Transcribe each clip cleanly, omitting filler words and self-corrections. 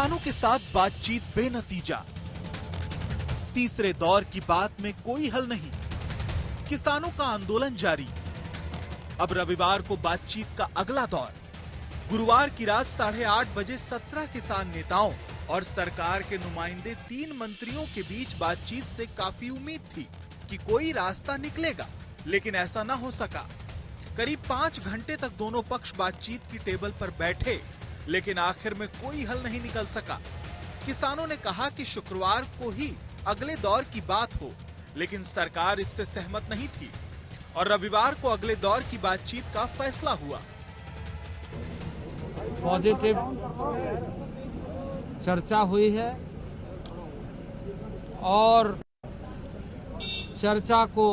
किसानों के साथ बातचीत बेनतीजा। तीसरे दौर की बात में कोई हल नहीं, किसानों का आंदोलन जारी। अब रविवार को बातचीत का अगला दौर। गुरुवार की रात 8:30 बजे 17 किसान नेताओं और सरकार के नुमाइंदे 3 मंत्रियों के बीच बातचीत से काफी उम्मीद थी कि कोई रास्ता निकलेगा, लेकिन ऐसा न हो सका। करीब 5 घंटे तक दोनों पक्ष बातचीत की टेबल पर बैठे, लेकिन आखिर में कोई हल नहीं निकल सका। किसानों ने कहा कि शुक्रवार को ही अगले दौर की बात हो, लेकिन सरकार इससे सहमत नहीं थी और रविवार को अगले दौर की बातचीत का फैसला हुआ। पॉजिटिव चर्चा हुई है और चर्चा को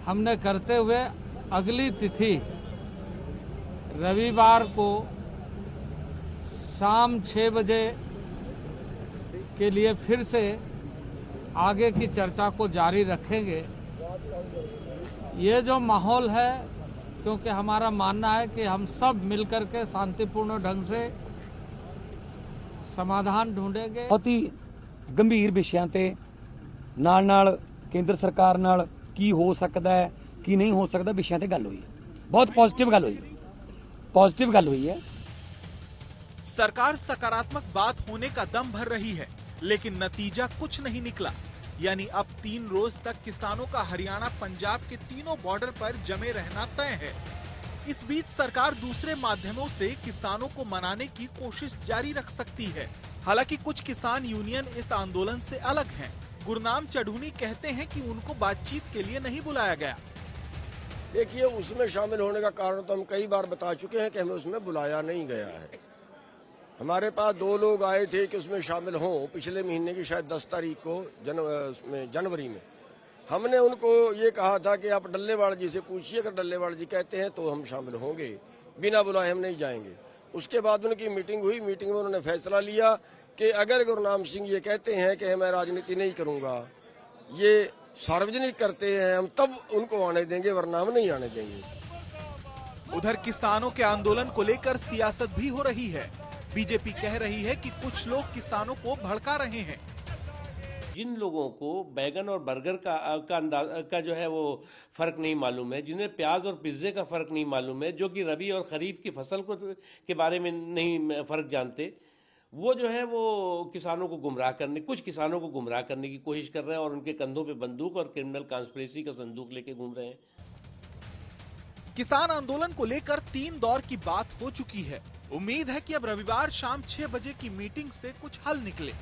हमने करते हुए अगली तिथि रविवार को शाम 6 बजे के लिए फिर से आगे की चर्चा को जारी रखेंगे। ये जो माहौल है, क्योंकि हमारा मानना है कि हम सब मिलकर के शांतिपूर्ण ढंग से समाधान ढूंढेंगे। बहुत ही गंभीर विषयां ते नाल केंद्र सरकार नाल की हो सकता है की नहीं हो सकता विषयां ते गल हुई है। बहुत पॉजिटिव गल हुई है। सरकार सकारात्मक बात होने का दम भर रही है, लेकिन नतीजा कुछ नहीं निकला। यानी अब 3 रोज तक किसानों का हरियाणा पंजाब के तीनों बॉर्डर पर जमे रहना तय है। इस बीच सरकार दूसरे माध्यमों से किसानों को मनाने की कोशिश जारी रख सकती है। हालांकि कुछ किसान यूनियन इस आंदोलन से अलग हैं। गुरनाम चढ़ूनी कहते हैं कि उनको बातचीत के लिए नहीं बुलाया गया। देखिए, उसमें शामिल होने का कारण तो हम कई बार बता चुके हैं कि हमें उसमें बुलाया नहीं गया है। हमारे पास 2 लोग आए थे कि उसमें शामिल हों, पिछले महीने की शायद 10 तारीख को जनवरी में। हमने उनको ये कहा था कि आप डल्लेवाल जी से पूछिए, अगर डल्लेवाल जी कहते हैं तो हम शामिल होंगे, बिना बुलाए हम नहीं जाएंगे। उसके बाद उनकी मीटिंग हुई। मीटिंग में उन्होंने फैसला लिया कि अगर गुरनाम सिंह ये कहते हैं कि मैं राजनीति नहीं करूंगा, ये सार्वजनिक करते हैं, हम तब उनको आने देंगे, वरना हम नहीं आने देंगे। उधर किसानों के आंदोलन को लेकर सियासत भी हो रही है। बीजेपी कह रही है कि कुछ लोग किसानों को भड़का रहे हैं। जिन लोगों को बैगन और बर्गर का जो है वो फर्क नहीं मालूम है, जिन्हें प्याज और पिज्जे का फर्क नहीं मालूम है, जो कि रबी और खरीफ की फसल के बारे में नहीं फर्क जानते, वो जो है वो किसानों को कुछ किसानों को गुमराह करने की कोशिश कर रहे हैं और उनके कंधों पे बंदूक और क्रिमिनल कॉन्स्पिरेसी का संदूक लेके घूम रहे हैं। किसान आंदोलन को लेकर 3 दौर की बात हो चुकी है। उम्मीद है कि अब रविवार शाम 6 बजे की मीटिंग से कुछ हल निकले।